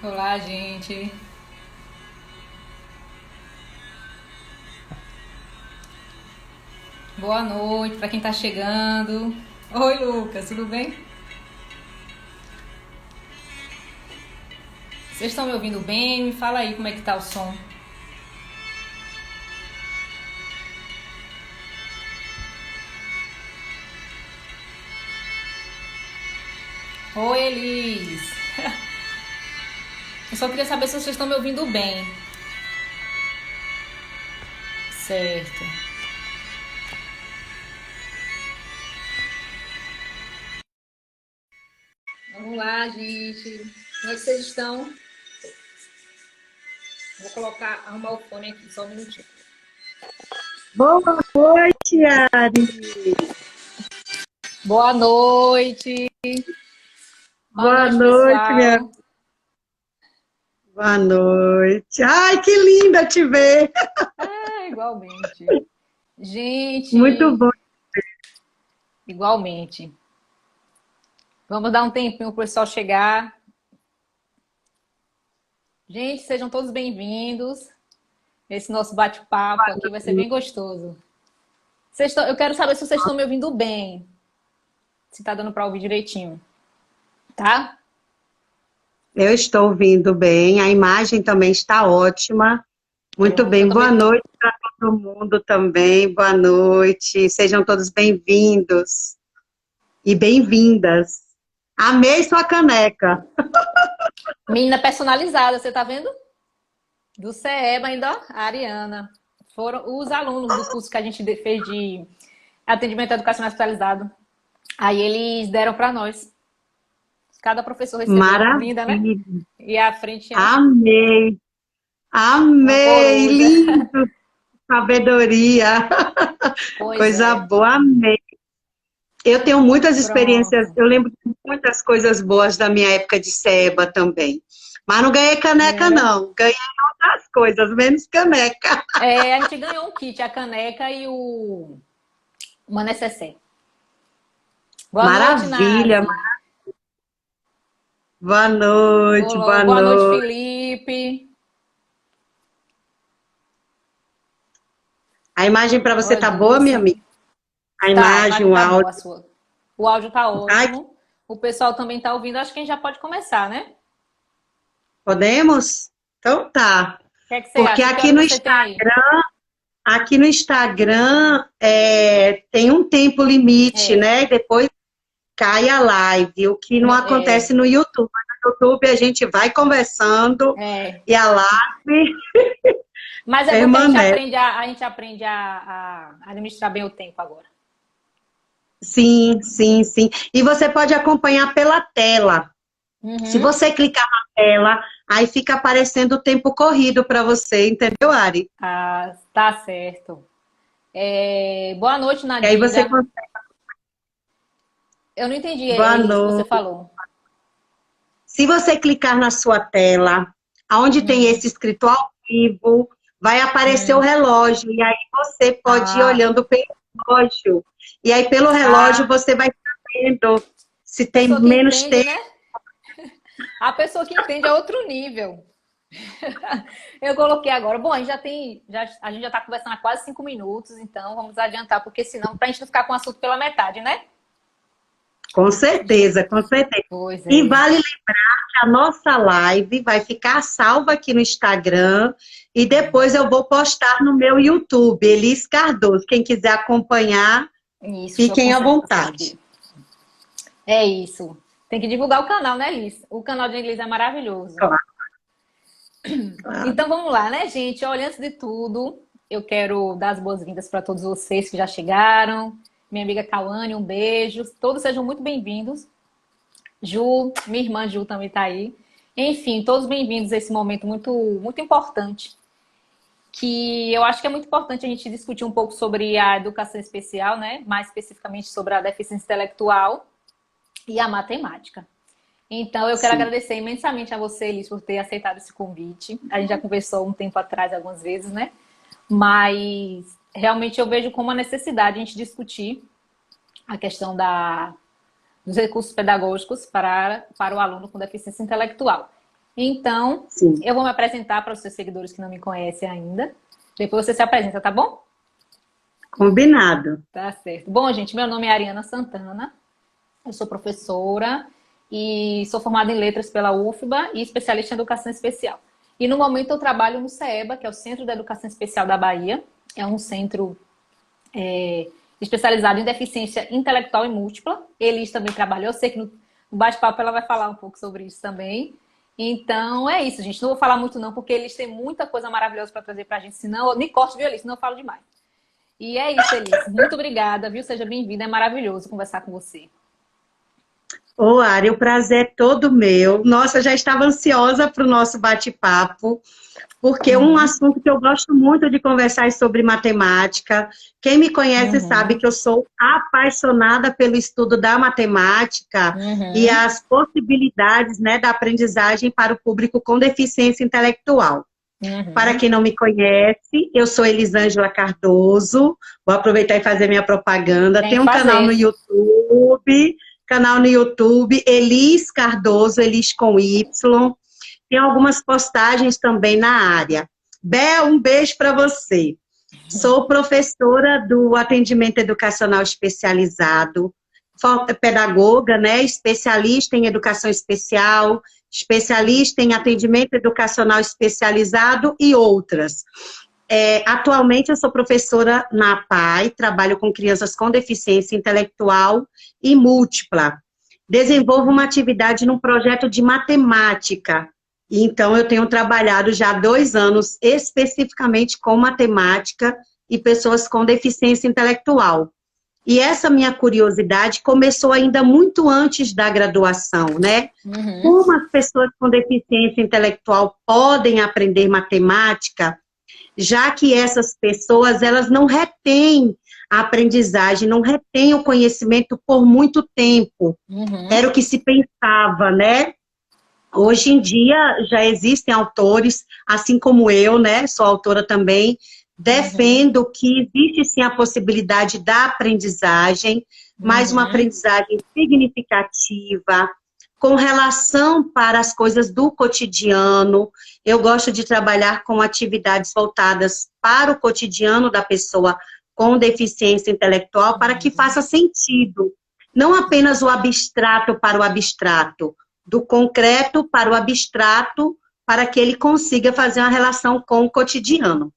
Olá, gente. Boa noite para quem tá chegando. Oi, Lucas, tudo bem? Vocês estão me ouvindo bem? Me fala aí como é que tá o som. Oi, Elis. Eu só queria saber se vocês estão me ouvindo bem. Certo. Vamos lá, gente. Como é que vocês estão? Vou colocar, arrumar o fone aqui, só um minutinho. Boa noite, Ari. Boa noite. Boa Boa noite, noite, minha. pessoal. Boa noite. Ai, que linda te ver. Ah, igualmente. Muito Gente, bom. igualmente. Vamos dar um tempinho para o pessoal chegar. Gente, sejam todos bem-vindos. Esse nosso bate-papo aqui vai ser bem gostoso. Eu quero saber se vocês estão me ouvindo bem. Se está dando para ouvir direitinho, tá? Eu estou ouvindo bem. A imagem também está ótima. Muito Pronto, eu bem. Boa também. noite para todo mundo também. Boa noite. Sejam todos bem-vindos e bem-vindas. Amei sua caneca. Menina personalizada, você tá vendo? Do CEEBA ainda, ó, a Ariana. Foram os alunos do curso que a gente fez de atendimento educacional especializado. Aí eles deram para nós. Cada professor recebeu. Linda, né? Maravilha. E à frente tinha Amei. uma Amei. coruja. Lindo. Sabedoria. Pois Coisa é. boa. Amei. Eu tenho muitas experiências, Pronto. eu lembro de muitas coisas boas da minha época de seba também. Mas não ganhei caneca, Era. não. Ganhei outras coisas, menos caneca. É, a gente ganhou um kit, a caneca e uma necessaire. Boa noite, Maravilha. Nazi. Boa noite, boa Boa noite, noite. Felipe. A imagem para você Oi, tá boa, minha Dulce. amiga? A Tá, a imagem, imagem o tá boa, áudio. a sua. O áudio tá Ai, ótimo. O pessoal também tá ouvindo. Acho que a gente já pode começar, né? podemos? Então tá. O que é que você Porque acha? Que hora você tem aí? Aqui no Instagram tem um tempo limite, É, né? Depois cai a live, o que não é, acontece no YouTube. No YouTube a gente vai conversando é. e a live Mas é bom que permanece. a gente aprende a administrar bem o tempo agora. Sim, sim, sim. E você pode acompanhar pela tela. Se Uhum. você clicar na tela, aí fica aparecendo o tempo corrido para você, entendeu, Ari? Ah, tá certo. É, boa noite, E aí você Nadira. Eu não entendi, boa Elis, o que você noite. falou. Se você clicar na sua tela, aonde tem esse escrito ao vivo, vai aparecer o Hum. relógio. E aí você pode ir Ah, olhando pelo relógio. E aí, pelo relógio, a você vai sabendo se tem pessoa que menos entende, tempo. né? A pessoa que entende é outro nível. Eu coloquei agora. Bom, a gente já está conversando há quase 5 minutos, então vamos adiantar, porque senão, para a gente não ficar com o assunto pela metade, né? Com certeza, com certeza. Pois E é. vale lembrar que a nossa live vai ficar salva aqui no Instagram e depois eu vou postar no meu YouTube, Elis Cardoso. Quem quiser acompanhar, Isso, eu fiquem à consigo vontade. seguir. É isso. Tem que divulgar o canal, né, Liz? O canal de inglês é maravilhoso. Claro, claro. Então vamos lá, né, gente? Olha, antes de tudo, eu quero dar as boas-vindas para todos vocês que já chegaram. Minha amiga Cauane, um beijo. Todos sejam muito bem-vindos. Ju, minha irmã Ju também está aí. Enfim, todos bem-vindos a esse momento muito, muito importante, que eu acho que é muito importante a gente discutir um pouco sobre a educação especial, né? Mais especificamente sobre a deficiência intelectual e a matemática. Então, eu quero Sim. agradecer imensamente a você, Elis, por ter aceitado esse convite. A gente já conversou um tempo atrás, algumas vezes, né? Mas realmente eu vejo como uma necessidade a gente discutir a questão dos recursos pedagógicos para o aluno com deficiência intelectual. Então, Sim. eu vou me apresentar para os seus seguidores que não me conhecem ainda. Depois você se apresenta, tá bom? Combinado. Tá certo. Bom, gente, meu nome é Ariana Santana. Eu sou professora e sou formada em letras pela UFBA e especialista em educação especial. E no momento eu trabalho no CEBA, que é o Centro de Educação Especial da Bahia. É um centro especializado em deficiência intelectual e múltipla. Elis também trabalhou. Eu sei que no bate-papo ela vai falar um pouco sobre isso também. Então é isso, gente. Não vou falar muito não, porque eles têm muita coisa maravilhosa para trazer para a gente. Senão, me corte, viu, Elis? Senão eu falo demais. E é isso, Elis. Muito obrigada, viu? Seja bem-vinda. É maravilhoso conversar com você. Ô, Ari, o prazer é todo meu. Nossa, eu já estava ansiosa para o nosso bate-papo, porque é um assunto que eu gosto muito de conversar é sobre matemática. Quem me conhece sabe que eu sou apaixonada pelo estudo da matemática e as possibilidades, né, da aprendizagem para o público com deficiência intelectual. Para quem não me conhece, eu sou Elisângela Cardoso. Vou aproveitar e fazer minha propaganda. Tem Tem que um canal no fazer. YouTube, Elis Cardoso, Elis com Y. Tem algumas postagens também na área. Bel, um beijo para você. Sou professora do atendimento educacional especializado, pedagoga, né, especialista em educação especial, especialista em atendimento educacional especializado e outras. Atualmente eu sou professora na APAE, trabalho com crianças com deficiência intelectual e múltipla. Desenvolvo uma atividade num projeto de matemática. Então, eu tenho trabalhado já há 2 anos especificamente com matemática e pessoas com deficiência intelectual. E essa minha curiosidade começou ainda muito antes da graduação, né? Como as pessoas com deficiência intelectual podem aprender matemática, já que essas pessoas, elas não retêm a aprendizagem, não retêm o conhecimento por muito tempo. Era o que se pensava, né? Hoje em dia já existem autores, assim como eu, né? Sou autora também, defendo que existe sim a possibilidade da aprendizagem, mas uma aprendizagem significativa, com relação para as coisas do cotidiano. Eu gosto de trabalhar com atividades voltadas para o cotidiano da pessoa com deficiência intelectual, para que faça sentido. Não apenas o abstrato para o abstrato, do concreto para o abstrato, para que ele consiga fazer uma relação com o cotidiano.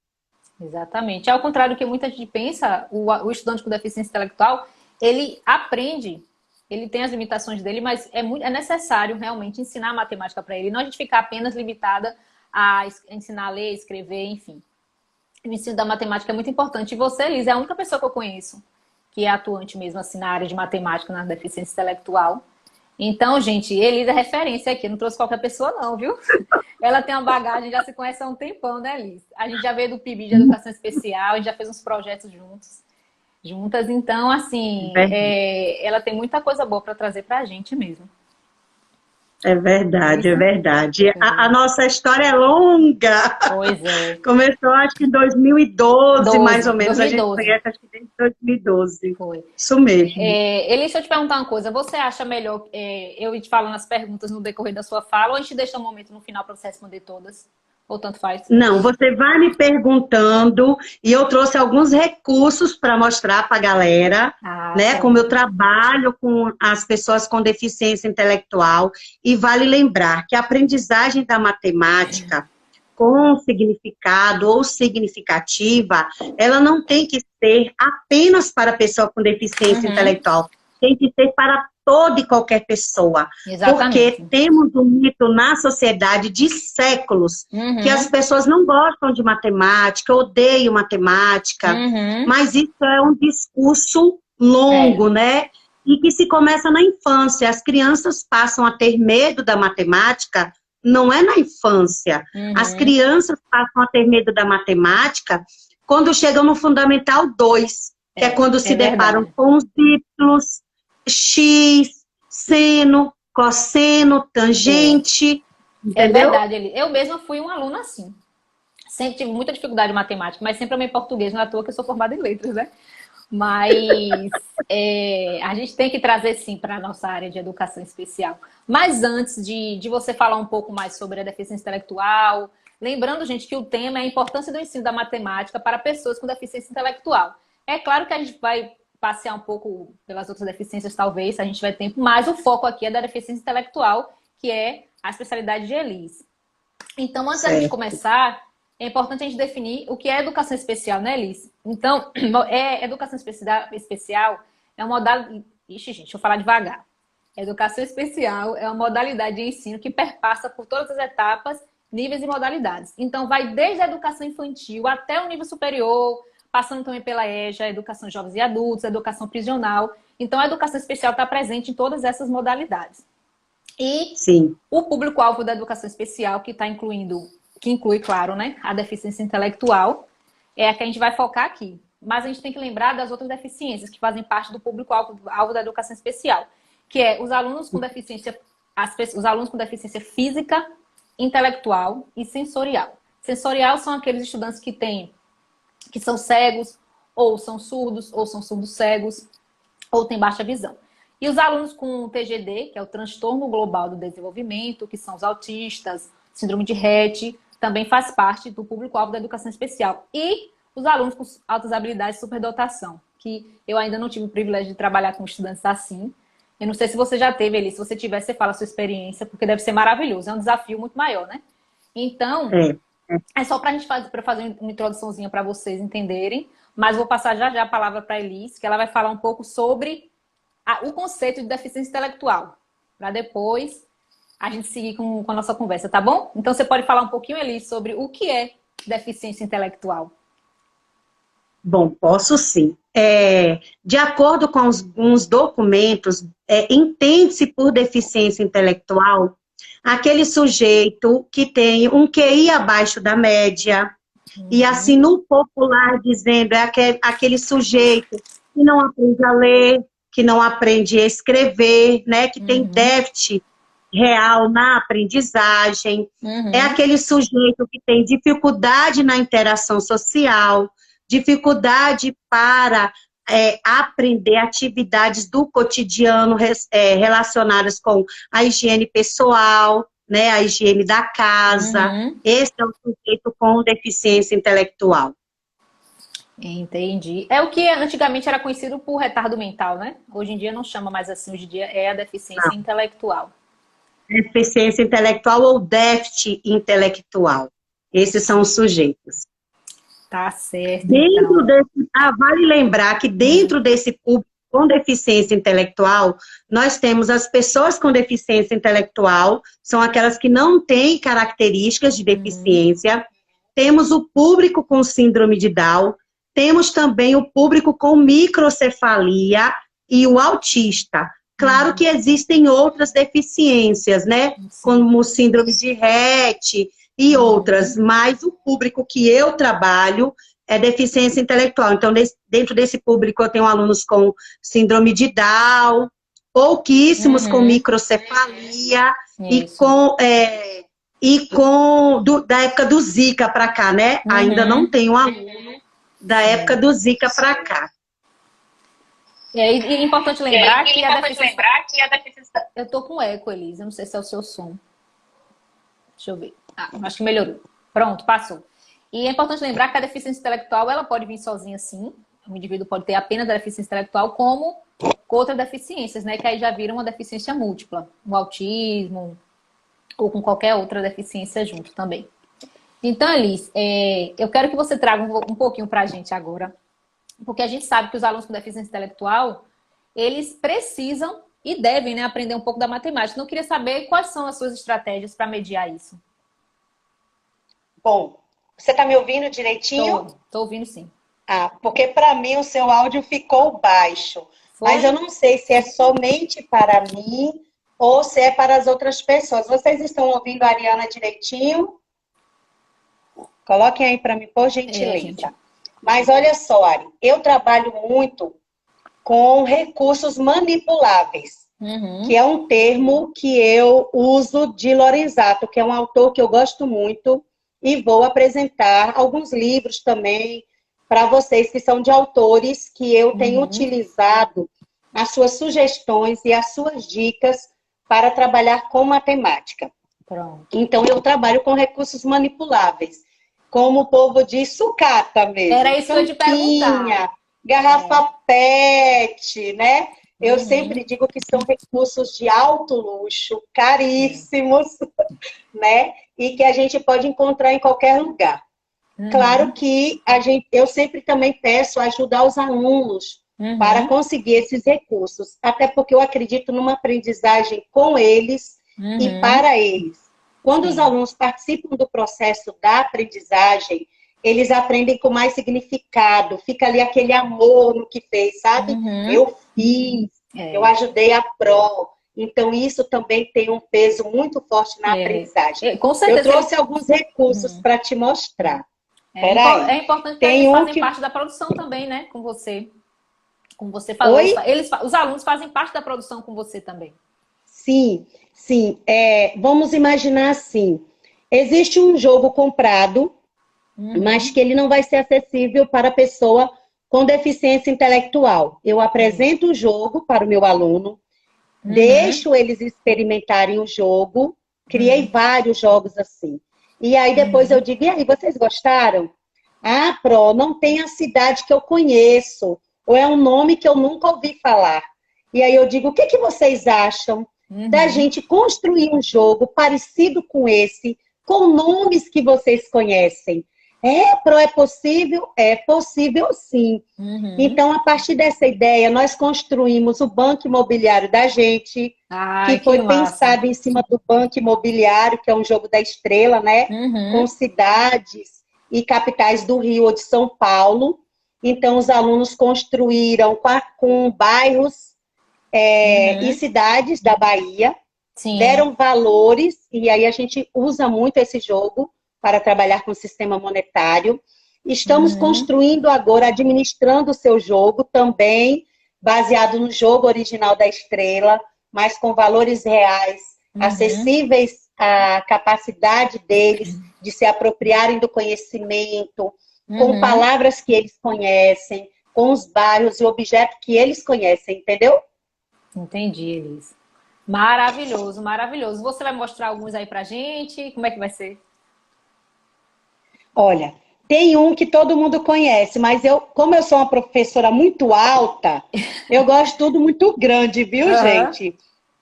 Exatamente. Ao contrário do que muita gente pensa, o estudante com deficiência intelectual, ele aprende, ele tem as limitações dele, mas é necessário realmente ensinar matemática para ele, não a gente ficar apenas limitada a ensinar a ler, escrever, enfim. O ensino da matemática é muito importante. E você, Liz, é a única pessoa que eu conheço que é atuante mesmo assim na área de matemática, na deficiência intelectual. Então, gente, Elisa é referência aqui, não trouxe qualquer pessoa não, viu? Ela tem uma bagagem, já se conhece há um tempão, né, Liz? A gente já veio do PIB de Educação Especial, a gente já fez uns projetos juntas, então, assim, ela tem muita coisa boa para trazer para a gente mesmo. É verdade, é verdade. A nossa história é longa. Pois é. Começou, acho que em 2012, mais ou menos. 2012. A gente conhece, acho que desde 2012. Foi. Isso mesmo. Eli, deixa eu te perguntar uma coisa. Você acha melhor eu ir te falando as perguntas no decorrer da sua fala ou a gente deixa um momento no final para você responder todas? Ou tanto faz? Não, você vai me perguntando e eu trouxe alguns recursos para mostrar para a galera, né? Tá. Como eu trabalho com as pessoas com deficiência intelectual. E vale lembrar que a aprendizagem da matemática com significado ou significativa, ela não tem que ser apenas para a pessoa com deficiência intelectual. Tem que ser para toda e qualquer pessoa. Exatamente. Porque temos um mito na sociedade de séculos que as pessoas não gostam de matemática, odeiam matemática, mas isso é um discurso longo, né? E que se começa na infância. As crianças passam a ter medo da matemática, não é na infância. As crianças passam a ter medo da matemática quando chegam no Fundamental 2, que é quando se deparam com os círculos, x, seno, cosseno, tangente, entendeu? É verdade, Eli. Eu mesma fui uma aluna assim. Sempre tive muita dificuldade em matemática, mas sempre amei português, não é à toa que eu sou formada em letras, né? Mas A gente tem que trazer, sim, para a nossa área de educação especial. Mas antes de você falar um pouco mais sobre a deficiência intelectual, lembrando, gente, que o tema é a importância do ensino da matemática para pessoas com deficiência intelectual. É claro que a gente vai passear um pouco pelas outras deficiências, talvez, se a gente tiver tempo, mas o foco aqui é da deficiência intelectual, que é a especialidade de Elis. Então, antes da gente começar, é importante a gente definir o que é educação especial, né, Elis? Então, educação especial é uma modalidade... Ixi, gente, deixa eu falar devagar. Educação especial é uma modalidade de ensino que perpassa por todas as etapas, níveis e modalidades. Então, vai desde a educação infantil até o nível superior, passando também pela EJA, a educação de jovens e adultos, a educação prisional. Então, a educação especial está presente em todas essas modalidades. E sim, o público-alvo da educação especial, que inclui, claro, né, a deficiência intelectual, é a que a gente vai focar aqui. Mas a gente tem que lembrar das outras deficiências que fazem parte do público-alvo da educação especial, que é os alunos com deficiência, os alunos com deficiência física, intelectual e sensorial. Sensorial são aqueles estudantes que são cegos, ou são surdos cegos, ou têm baixa visão. E os alunos com TGD, que é o transtorno global do desenvolvimento, que são os autistas, síndrome de Rett, também faz parte do público-alvo da educação especial. E os alunos com altas habilidades de superdotação, que eu ainda não tive o privilégio de trabalhar com estudantes assim. Eu não sei se você já teve, Eli, se você tiver, você fala a sua experiência, porque deve ser maravilhoso, é um desafio muito maior, né? Então, é só para a gente fazer uma introduçãozinha para vocês entenderem, mas vou passar já a palavra para a Elis, que ela vai falar um pouco sobre o conceito de deficiência intelectual, para depois a gente seguir com a nossa conversa, tá bom? Então você pode falar um pouquinho, Elis, sobre o que é deficiência intelectual. Bom, posso sim. De acordo com uns documentos, entende-se por deficiência intelectual aquele sujeito que tem um QI abaixo da média, e assim, no popular dizendo, é aquele sujeito que não aprende a ler, que não aprende a escrever, né, que tem déficit real na aprendizagem, é aquele sujeito que tem dificuldade na interação social, dificuldade para aprender atividades do cotidiano relacionadas com a higiene pessoal, né, a higiene da casa. Esse é o sujeito com deficiência intelectual. Entendi. É o que antigamente era conhecido por retardo mental, né? Hoje em dia não chama mais assim, hoje em dia é a deficiência intelectual. Deficiência intelectual ou déficit intelectual. Esses são os sujeitos. Tá certo. Vale lembrar que dentro desse público com deficiência intelectual, nós temos as pessoas com deficiência intelectual, são aquelas que não têm características de deficiência. Temos o público com síndrome de Down, temos também o público com microcefalia e o autista. Claro que existem outras deficiências, né? Como síndrome de Rett e outras, mas o público que eu trabalho é deficiência intelectual. Então, dentro desse público, eu tenho alunos com síndrome de Down, pouquíssimos com microcefalia da época do Zika para cá, né? Ainda não tenho um aluno da época do Zika para cá. E é importante lembrar que a deficiência... Eu tô com eco, Elisa, não sei se é o seu som. Deixa eu ver. Acho que melhorou. Pronto, passou. E é importante lembrar que a deficiência intelectual, ela pode vir sozinha, sim. O indivíduo pode ter apenas a deficiência intelectual, como com outras deficiências, né? Que aí já viram uma deficiência múltipla. Um autismo, ou com qualquer outra deficiência junto também. Então, Elis, eu quero que você traga um pouquinho pra gente agora, porque a gente sabe que os alunos com deficiência intelectual, eles precisam e devem, né, aprender um pouco da matemática. Então, eu queria saber quais são as suas estratégias para mediar isso. Bom, você está me ouvindo direitinho? Tô ouvindo sim. Porque para mim o seu áudio ficou baixo. Foi? Mas eu não sei se é somente para mim ou se é para as outras pessoas. Vocês estão ouvindo a Ariana direitinho? Coloquem aí para mim, por gentileza. Mas olha só, Ari, eu trabalho muito com recursos manipuláveis, que é um termo que eu uso de Lorenzato, que é um autor que eu gosto muito, e vou apresentar alguns livros também para vocês que são de autores que eu tenho utilizado as suas sugestões e as suas dicas para trabalhar com matemática. Pronto. Então, eu trabalho com recursos manipuláveis, como o povo diz, sucata mesmo. Era isso que eu ia te perguntar. Garrafa PET, né? Eu sempre digo que são recursos de alto luxo, caríssimos, né? E que a gente pode encontrar em qualquer lugar. Claro que eu sempre também peço ajudar os alunos para conseguir esses recursos, até porque eu acredito numa aprendizagem com eles e para eles. Quando os alunos participam do processo da aprendizagem, eles aprendem com mais significado, fica ali aquele amor no que fez, sabe? Eu fiz, eu ajudei a pró. Então, isso também tem um peso muito forte na aprendizagem. Com certeza. Eu trouxe alguns recursos para te mostrar. É importante que eles fazem parte da produção também, né? Com você. Como você falou. Os alunos fazem parte da produção com você também. Sim, sim. Vamos imaginar assim. Existe um jogo comprado, mas que ele não vai ser acessível para a pessoa com deficiência intelectual. Eu apresento o jogo para o meu aluno, deixo eles experimentarem o jogo, criei vários jogos assim. E aí depois eu digo, e aí, vocês gostaram? Ah, Pró, não tem a cidade que eu conheço, ou é um nome que eu nunca ouvi falar. E aí eu digo, o que vocês acham da gente construir um jogo parecido com esse, com nomes que vocês conhecem? Pró, é possível? É possível, sim. Então, a partir dessa ideia, nós construímos o banco imobiliário da gente, que foi pensado em cima do banco imobiliário, que é um jogo da estrela, né? Com cidades e capitais do Rio ou de São Paulo. Então, os alunos construíram com bairros e cidades da Bahia, deram valores, e aí a gente usa muito esse jogo para trabalhar com o sistema monetário. Estamos construindo agora, administrando o seu jogo também, baseado no jogo original da Estrela, mas com valores reais, acessíveis à capacidade deles de se apropriarem do conhecimento, com palavras que eles conhecem, com os bairros e objetos que eles conhecem, entendeu? Entendi, Elis. Maravilhoso, maravilhoso. Você vai mostrar alguns aí pra gente? Como é que vai ser? Olha, tem um que todo mundo conhece, mas como eu sou uma professora muito alta, eu gosto tudo muito grande, viu, gente?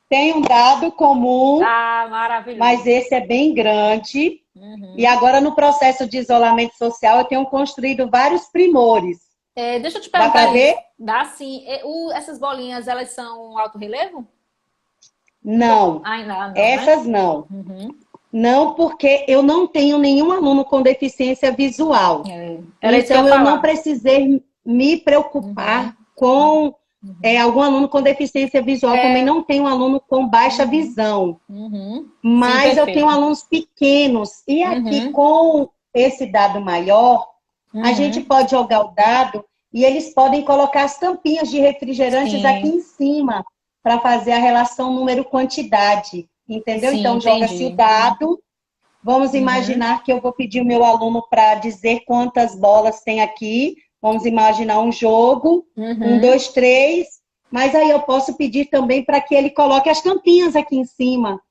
Tem um dado comum, maravilhoso. Mas esse é bem grande. E agora, no processo de isolamento social, eu tenho construído vários primores. Deixa eu te perguntar. Dá pra ver? Dá sim. Essas bolinhas, elas são alto relevo? Não. Não, essas né? não. Não, porque eu não tenho nenhum aluno com deficiência visual. Então, eu não precisei me preocupar com algum aluno com deficiência visual. Também não tenho aluno com baixa visão. Mas sim, eu tenho alunos pequenos. E aqui, com esse dado maior, a gente pode jogar o dado e eles podem colocar as tampinhas de refrigerantes aqui em cima para fazer a relação número-quantidade. Entendeu? Sim, então, joga-se o dado. Vamos imaginar que eu vou pedir o meu aluno para dizer quantas bolas tem aqui. Vamos imaginar um jogo. 1, 2, 3. Mas aí eu posso pedir também para que ele coloque as tampinhas aqui em cima.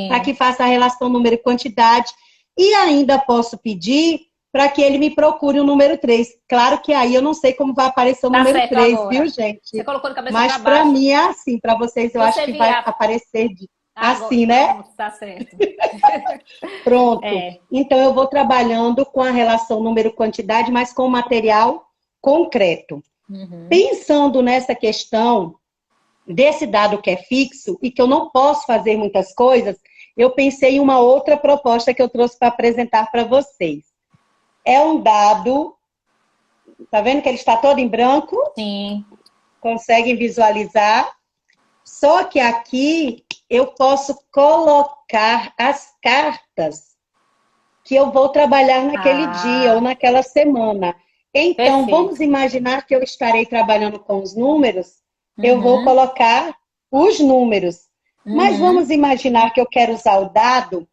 Para que faça a relação número-quantidade. E ainda posso pedir para que ele me procure o número 3. Claro que aí eu não sei como vai aparecer o número 3, agora. Viu, gente? Você colocou de cabeça Mas para mim é assim. Para vocês eu acho que vai aparecer assim, né? Pronto, tá certo. Pronto. Então, eu vou trabalhando com a relação número-quantidade, mas com material concreto. Pensando nessa questão desse dado que é fixo e que eu não posso fazer muitas coisas, eu pensei em uma outra proposta que eu trouxe para apresentar para vocês. É um dado, tá vendo que ele está todo em branco? Sim. Conseguem visualizar? Só que aqui eu posso colocar as cartas que eu vou trabalhar naquele dia ou naquela semana. Então, vamos imaginar que eu estarei trabalhando com os números, eu vou colocar os números. Mas vamos imaginar que eu quero usar o dado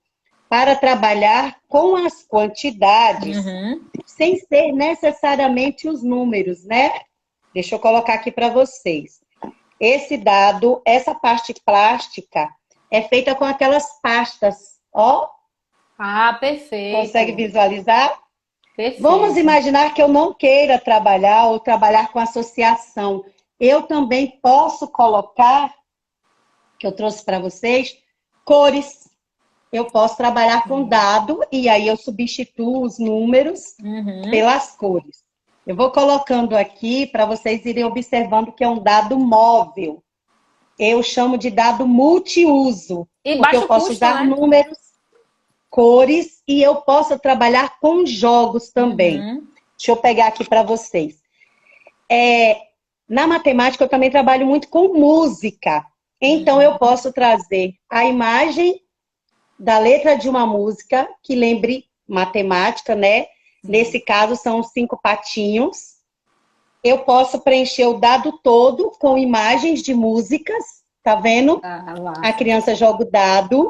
para trabalhar com as quantidades, sem ser necessariamente os números, né? Deixa eu colocar aqui para vocês. Esse dado, essa parte plástica, é feita com aquelas pastas, ó. Ah, perfeito. Consegue visualizar? Perfeito. Vamos imaginar que eu não queira trabalhar ou trabalhar com associação. Eu também posso colocar, que eu trouxe para vocês, cores. Eu posso trabalhar com dado e aí eu substituo os números pelas cores. Eu vou colocando aqui para vocês irem observando que é um dado móvel. Eu chamo de dado multiuso. E porque eu baixo posso custo, usar né? números, cores e eu posso trabalhar com jogos também. Deixa eu pegar aqui para vocês. Na matemática, eu também trabalho muito com música. Então, eu posso trazer a imagem da letra de uma música que lembre matemática, né? Nesse caso, são os 5 patinhos. Eu posso preencher o dado todo com imagens de músicas. Tá vendo? A criança joga o dado.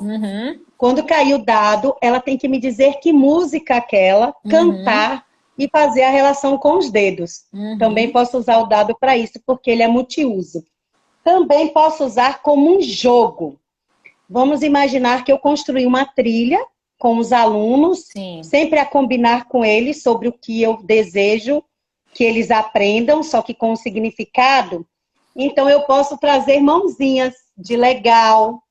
Quando cair o dado, ela tem que me dizer que música aquela, cantar e fazer a relação com os dedos. Também posso usar o dado para isso, porque ele é multiuso. Também posso usar como um jogo. Vamos imaginar que eu construí uma trilha com os alunos, sempre a combinar com eles sobre o que eu desejo que eles aprendam, só que com um significado. Então, eu posso trazer mãozinhas de legal,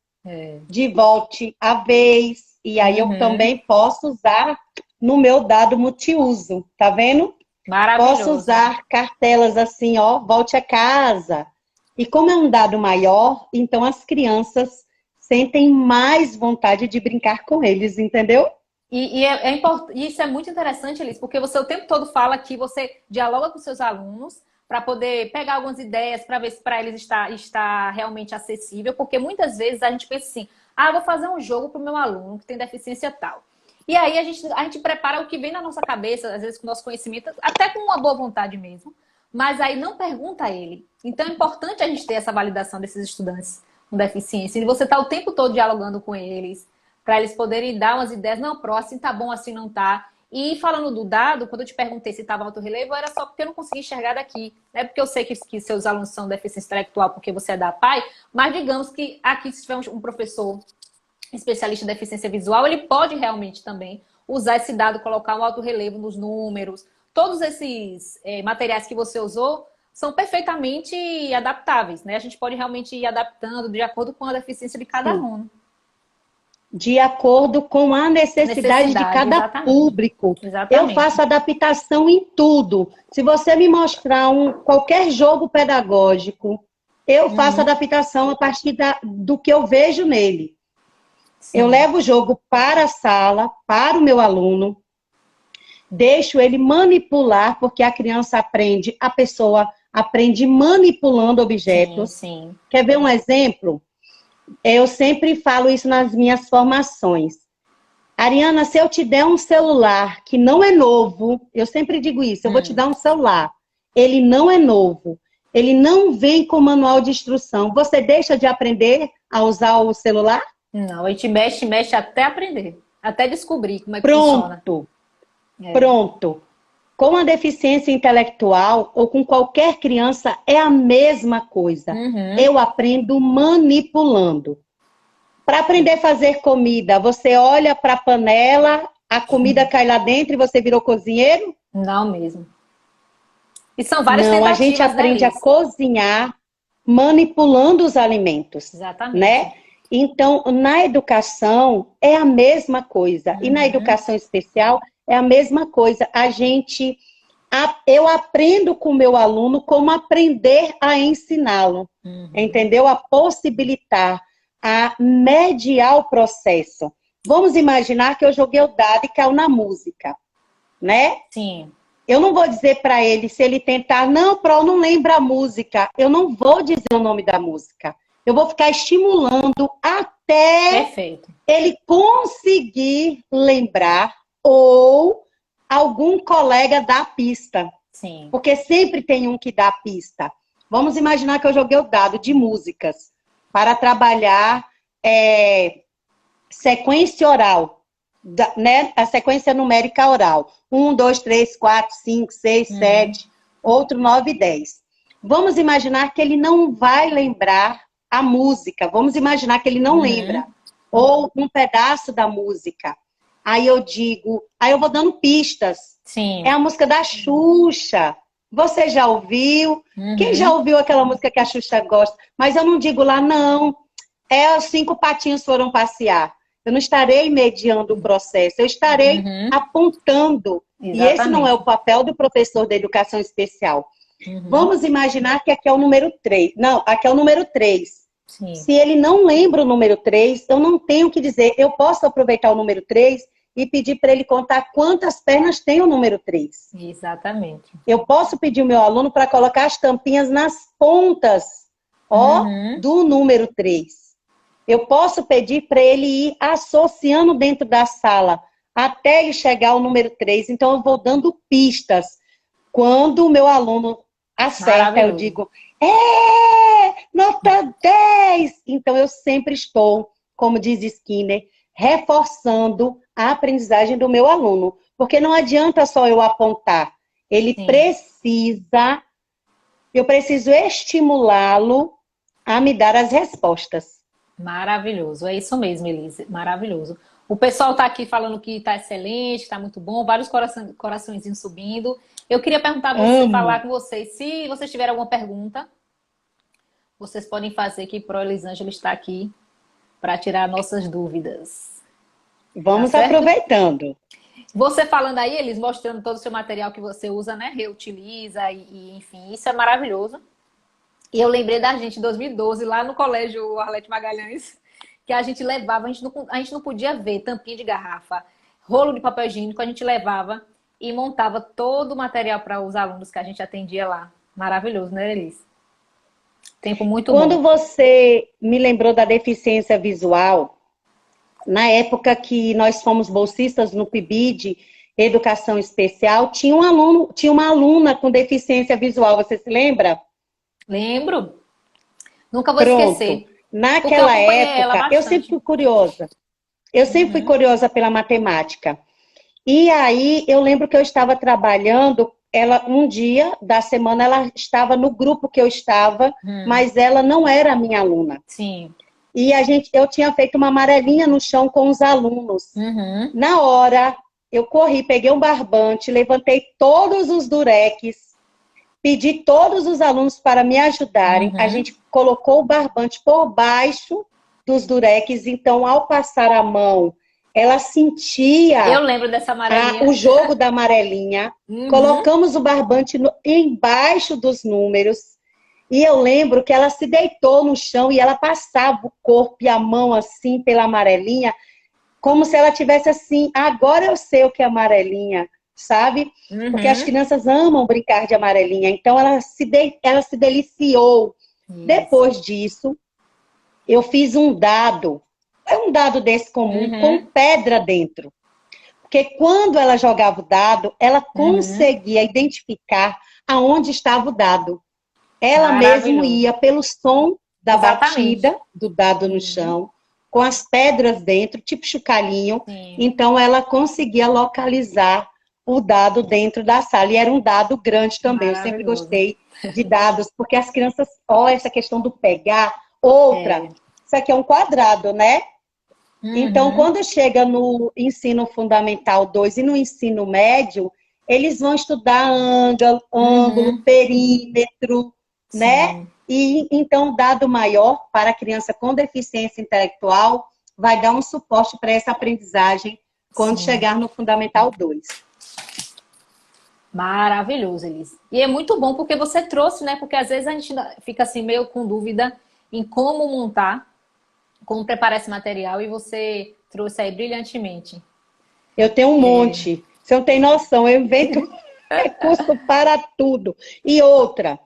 de volte a vez, e aí eu também posso usar no meu dado multiuso, tá vendo? Maravilhoso. Posso usar cartelas assim, ó, volte a casa. E como é um dado maior, então as crianças sentem mais vontade de brincar com eles, entendeu? E isso é muito interessante, Elis, porque você o tempo todo fala que você dialoga com seus alunos para poder pegar algumas ideias, para ver se para eles está realmente acessível, porque muitas vezes a gente pensa assim, vou fazer um jogo para o meu aluno que tem deficiência tal. E aí a gente prepara o que vem na nossa cabeça, às vezes com o nosso conhecimento, até com uma boa vontade mesmo, mas aí não pergunta a ele. Então é importante a gente ter essa validação desses estudantes com deficiência, e você está o tempo todo dialogando com eles, para eles poderem dar umas ideias, não, assim tá bom, assim não tá. E falando do dado, quando eu te perguntei se estava alto relevo, era só porque eu não consegui enxergar daqui. Não é porque eu sei que seus alunos são deficiência intelectual porque você é da PAI, mas digamos que aqui, se tiver um professor especialista em deficiência visual, ele pode realmente também usar esse dado, colocar um alto relevo nos números. Todos esses materiais que você usou são perfeitamente adaptáveis, né? A gente pode realmente ir adaptando de acordo com a deficiência de cada aluno. De acordo com a necessidade de cada público. Eu faço adaptação em tudo. Se você me mostrar qualquer jogo pedagógico, eu faço adaptação a partir do que eu vejo nele. Eu levo o jogo para a sala, para o meu aluno, deixo ele manipular, porque a criança aprende, a pessoa aprende manipulando objetos. Quer ver um exemplo? Eu sempre falo isso nas minhas formações. Ariana, se eu te der um celular que não é novo, eu sempre digo isso, eu vou te dar um celular, ele não é novo, ele não vem com manual de instrução, você deixa de aprender a usar o celular? Não, a gente mexe até aprender, até descobrir como é que funciona. Pronto. Com a deficiência intelectual ou com qualquer criança é a mesma coisa. Eu aprendo manipulando. Para aprender a fazer comida, você olha para a panela, a comida cai lá dentro e você virou cozinheiro? Não mesmo. E são várias tentativas, a gente aprende a cozinhar manipulando os alimentos. Exatamente. Né? Então, na educação é a mesma coisa. E na educação especial é a mesma coisa. Eu aprendo com o meu aluno como aprender a ensiná-lo. Entendeu? A possibilitar, a mediar o processo. Vamos imaginar que eu joguei o dado e caiu na música. Né? Sim. Eu não vou dizer para ele, se ele tentar, não, Pro, não lembra a música. Eu não vou dizer o nome da música. Eu vou ficar estimulando até ele conseguir lembrar ou algum colega dá a pista. Sim. Porque sempre tem um que dá a pista. Vamos imaginar que eu joguei o dado de músicas para trabalhar sequência oral, né? A sequência numérica oral. 1, 2, 3, 4, 5, 6, 7, outro 9, 10. Vamos imaginar que ele não vai lembrar a música. Vamos imaginar que ele não lembra. Ou um pedaço da música. Aí eu vou dando pistas. Sim. É a música da Xuxa. Você já ouviu? Quem já ouviu aquela música que a Xuxa gosta? Mas eu não digo lá, não. É os 5 patinhos foram passear. Eu não estarei mediando o processo, eu estarei apontando. Exatamente. E esse não é o papel do professor da educação especial. Vamos imaginar que aqui é o número 3. Não, aqui é o número 3. Sim. Se ele não lembra o número 3, eu não tenho o que dizer. Eu posso aproveitar o número 3 e pedir para ele contar quantas pernas tem o número 3. Exatamente. Eu posso pedir o meu aluno para colocar as tampinhas nas pontas, do número 3. Eu posso pedir para ele ir associando dentro da sala até ele chegar ao número 3. Então, eu vou dando pistas. Quando o meu aluno acerta, eu digo, nota 10! Então, eu sempre estou, como diz Skinner, reforçando a aprendizagem do meu aluno. Porque não adianta só eu apontar. Ele precisa, eu preciso estimulá-lo a me dar as respostas. Maravilhoso, é isso mesmo, Elise, maravilhoso. O pessoal está aqui falando que está excelente, está muito bom, vários coraçõezinhos subindo. Eu queria perguntar a você, falar com vocês, se vocês tiverem alguma pergunta, vocês podem fazer aqui para a Elisângela estar aqui para tirar nossas dúvidas. Vamos aproveitando. Você falando aí, Elis, mostrando todo o seu material que você usa, né, reutiliza e enfim, isso é maravilhoso. E eu lembrei da gente em 2012, lá no colégio Arlete Magalhães, que a gente levava, a gente não podia ver tampinha de garrafa, rolo de papel higiênico, a gente levava e montava todo o material para os alunos que a gente atendia lá. Maravilhoso, né, Elis? Tempo muito bom. Quando você me lembrou da deficiência visual, na época que nós fomos bolsistas no PIBID, Educação Especial, tinha uma aluna com deficiência visual, você se lembra? Lembro. Nunca vou esquecer. Naquela época, eu sempre fui curiosa. Eu sempre fui curiosa pela matemática. E aí, eu lembro que eu estava trabalhando, um dia da semana, ela estava no grupo que eu estava, mas ela não era minha aluna. Sim. E eu tinha feito uma amarelinha no chão com os alunos. Na hora, eu corri, peguei um barbante, levantei todos os durex, pedi todos os alunos para me ajudarem. A gente colocou o barbante por baixo dos durex. Então, ao passar a mão, ela sentia... Eu lembro dessa amarelinha. O jogo da amarelinha. Colocamos o barbante embaixo dos números. E eu lembro que ela se deitou no chão e ela passava o corpo e a mão assim pela amarelinha, como se ela tivesse assim, agora eu sei o que é amarelinha. Sabe? Porque as crianças amam brincar de amarelinha. Então, ela se deliciou. Isso. Depois disso, eu fiz um dado. É um dado desse comum, com pedra dentro. Porque quando ela jogava o dado, ela conseguia identificar aonde estava o dado. Ela mesmo ia pelo som da batida do dado no chão, com as pedras dentro, tipo chocalhinho. Então, ela conseguia localizar o dado dentro da sala. E era um dado grande também. Eu sempre gostei de dados, porque as crianças, olha essa questão do pegar. Outra, isso aqui é um quadrado, né? Então, quando chega no ensino fundamental 2 e no ensino médio, eles vão estudar ângulo, perímetro, né? E então, dado maior para a criança com deficiência intelectual vai dar um suporte para essa aprendizagem quando chegar no fundamental 2. Maravilhoso, Elise. E é muito bom porque você trouxe, né? Porque às vezes a gente fica assim meio com dúvida em como montar, como preparar esse material, e você trouxe aí brilhantemente. Eu tenho um monte. Você não tem noção, eu invento recurso para tudo. E outra,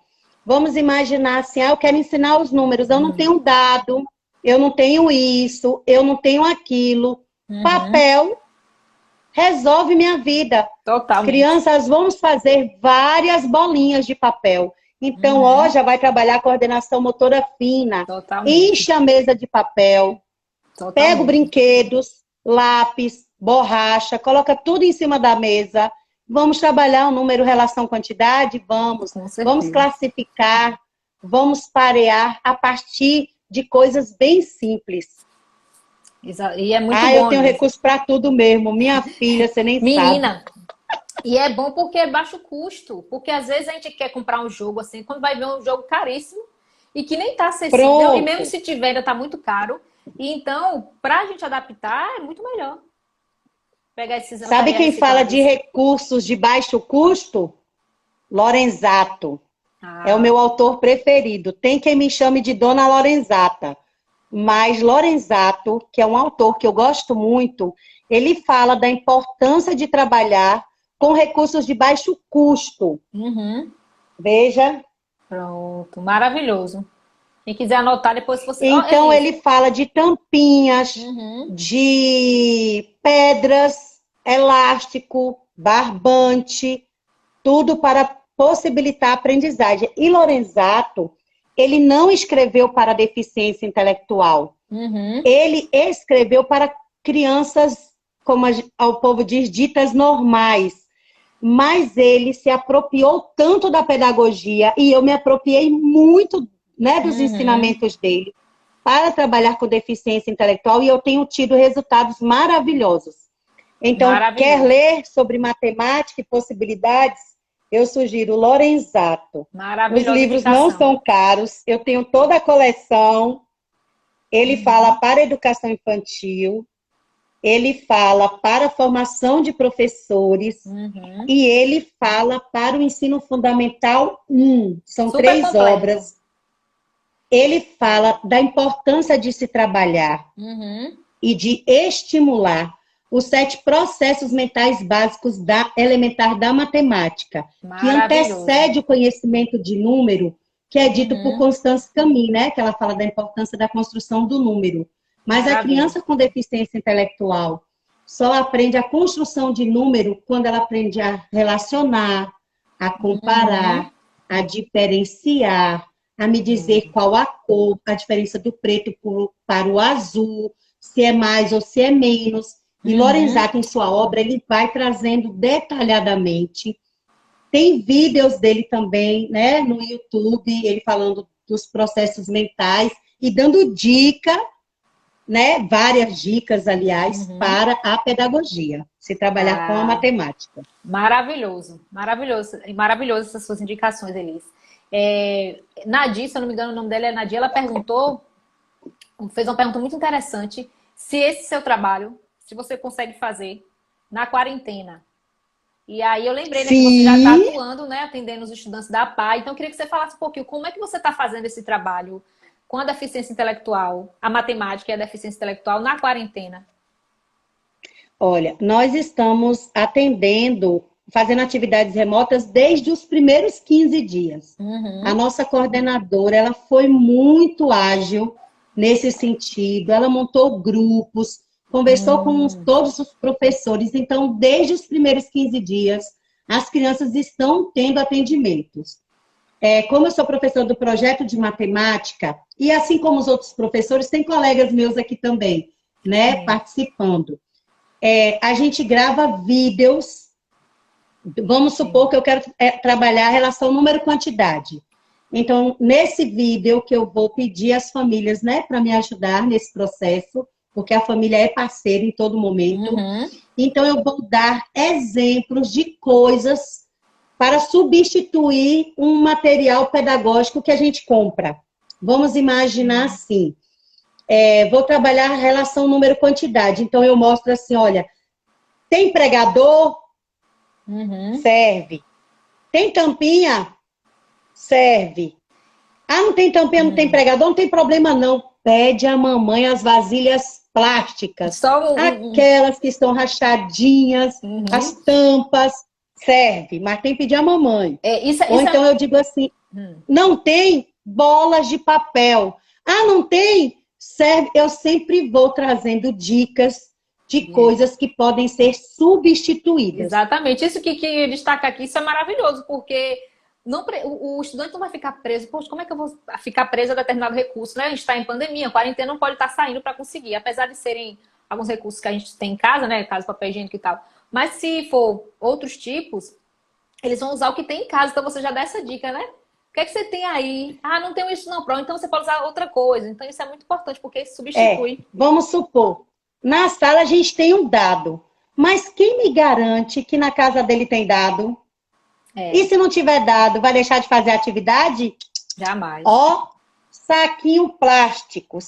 vamos imaginar assim, eu quero ensinar os números, eu não tenho dado, eu não tenho isso, eu não tenho aquilo. Papel resolve minha vida. Totalmente. Crianças, vamos fazer várias bolinhas de papel. Então, já vai trabalhar coordenação motora fina. Totalmente. Enche a mesa de papel. Pega brinquedos, lápis, borracha, coloca tudo em cima da mesa Vamos trabalhar o número, relação, quantidade? Vamos. Com certeza. Vamos classificar, vamos parear a partir de coisas bem simples. E é muito bom. Eu tenho recurso para tudo mesmo. Minha filha, você nem sabe. Menina, e é bom porque é baixo custo. Porque às vezes a gente quer comprar um jogo assim, quando vai ver um jogo caríssimo e que nem tá acessível. Pronto. E mesmo se tiver, ainda tá muito caro. E então, pra gente adaptar, é muito melhor. Pegar esses Sabe quem fala de recursos de baixo custo? Lorenzato. É o meu autor preferido. Tem quem me chame de Dona Lorenzata. Mas Lorenzato, que é um autor que eu gosto muito, ele fala da importância de trabalhar com recursos de baixo custo. Uhum. Veja. Pronto, maravilhoso. Quem quiser anotar, depois você... Então, ele fala de tampinhas, de pedras, elástico, barbante, tudo para possibilitar a aprendizagem. E Lorenzato, ele não escreveu para deficiência intelectual. Ele escreveu para crianças, como o povo diz, ditas normais. Mas ele se apropriou tanto da pedagogia, e eu me apropriei muito, né, dos ensinamentos dele, para trabalhar com deficiência intelectual, e eu tenho tido resultados maravilhosos. Então, quer ler sobre matemática e possibilidades? Eu sugiro Lorenzato. Os livros não são caros, eu tenho toda a coleção. Ele fala para a educação infantil, ele fala para a formação de professores, e ele fala para o ensino fundamental 1. São super 3 completo. obras. Ele fala da importância de se trabalhar e de estimular os 7 processos mentais básicos elementar da matemática, que antecede o conhecimento de número, que é dito por Constance Camus, né? Que ela fala da importância da construção do número. Mas a criança com deficiência intelectual só aprende a construção de número quando ela aprende a relacionar, a comparar, a diferenciar, a me dizer qual a cor, a diferença do preto para o azul, se é mais ou se é menos. E Lorenzato, em sua obra, ele vai trazendo detalhadamente. Tem vídeos dele também, né, no YouTube, ele falando dos processos mentais e dando dica, né, várias dicas, aliás, para a pedagogia, se trabalhar com a matemática. Maravilhoso, maravilhoso. Maravilhoso essas suas indicações, Elis. Nadia, se eu não me engano, o nome dela é Nadia, ela fez uma pergunta muito interessante, se esse seu trabalho, se você consegue fazer na quarentena. E aí eu lembrei, né, que você já está atuando, né, atendendo os estudantes da APA, então eu queria que você falasse um pouquinho como é que você está fazendo esse trabalho com a deficiência intelectual, a matemática e a deficiência intelectual na quarentena. Olha, nós estamos atendendo, fazendo atividades remotas desde os primeiros 15 dias. A nossa coordenadora, ela foi muito ágil nesse sentido, ela montou grupos, conversou com todos os professores, então, desde os primeiros 15 dias, as crianças estão tendo atendimentos. Como eu sou professor do projeto de matemática, e assim como os outros professores, tem colegas meus aqui também, né, participando. A gente grava vídeos, vamos supor que eu quero trabalhar a relação número-quantidade. Então, nesse vídeo que eu vou pedir às famílias, né, para me ajudar nesse processo, porque a família é parceira em todo momento. Então, eu vou dar exemplos de coisas para substituir um material pedagógico que a gente compra. Vamos imaginar assim, vou trabalhar a relação número-quantidade. Então, eu mostro assim, olha, tem pregador? Serve. Tem tampinha? Serve. Ah, não tem tampinha, não tem pregador? Não tem problema não. Pede à mamãe as vasilhas plásticas. Aquelas que estão rachadinhas, as tampas. Serve, mas tem que pedir à mamãe. Ou então eu digo assim, não tem bolas de papel. Ah, não tem? Serve. Eu sempre vou trazendo dicas de coisas que podem ser substituídas. Exatamente. Isso que destaca aqui, isso é maravilhoso, porque o estudante não vai ficar preso. Poxa, como é que eu vou ficar preso a determinado recurso, né? A gente está em pandemia, quarentena, não pode estar saindo para conseguir. Apesar de serem alguns recursos que a gente tem em casa, né? Casa, papel higiênico e tal. Mas se for outros tipos, eles vão usar o que tem em casa. Então você já dá essa dica, né? O que é que você tem aí? Ah, não tenho isso não, pronto. Então você pode usar outra coisa. Então isso é muito importante, porque isso substitui. Vamos supor, na sala a gente tem um dado, mas quem me garante que na casa dele tem dado? E É, se não tiver dado, vai deixar de fazer a atividade? jamais. Ó, saquinho plástico.